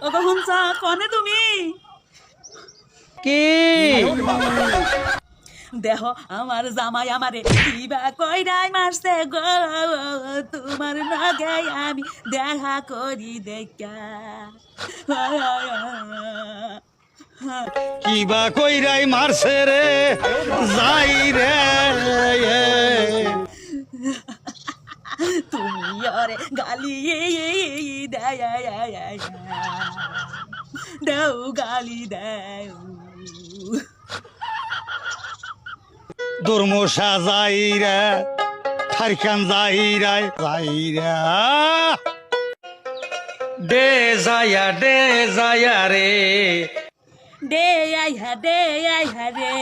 ও শুনছ কনে তুমি কি দেহ আমার জামাই আমারে কিবা কইরাই মারছে গো তোমার লগে আমি দেখা করি দেখা কিবা কইরাই মারছে রে যাই রে তুমি ওরে গালি দাও গালি দাও দুর্মশা যাই রে থারখান যাই রে ডে যায়া রে দে আইহা রে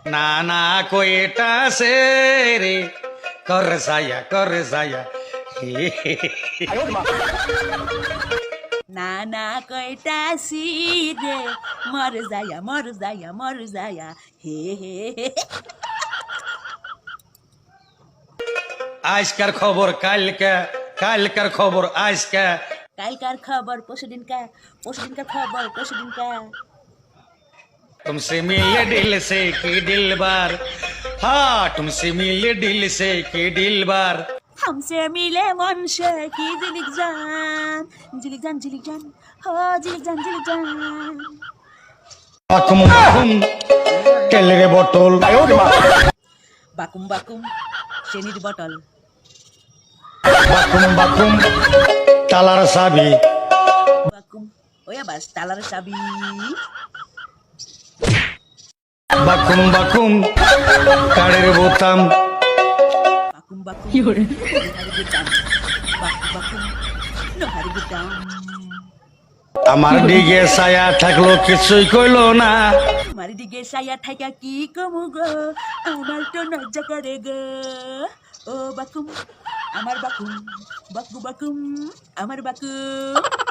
নানা কইটা সে রে কর যায়া নানা কয়টা সিরে মর যায়া হে হে আজকার খবর কালকার খবর আজকা কালকার খবর পরশুদিনকা খবর পরশুদিনকা तुमसे मिले दिल से कि दिल बार हाँ तुमसे मिले दिल से कि दिल बार हमसे मिले मन से की जिलिक जान हो जिलिक जान বাকুম তেলের বোতল বাকুম সেনির বটল বাকুম তালার চাবি বাকুম ওয়া বাস তালার চাবি বাকুম কাড়ের বোতাম বাকুম কি হরে বাকুম নোহারি গুতাম আমার দিকে ছায়া থাকলো কিছুই কইলো না আমার দিকে সায়া থাকা কি কমু গো আমার তো লজ্জা করে গো ও বাকুম আমার বাকুম বাকুম আমার বাকুম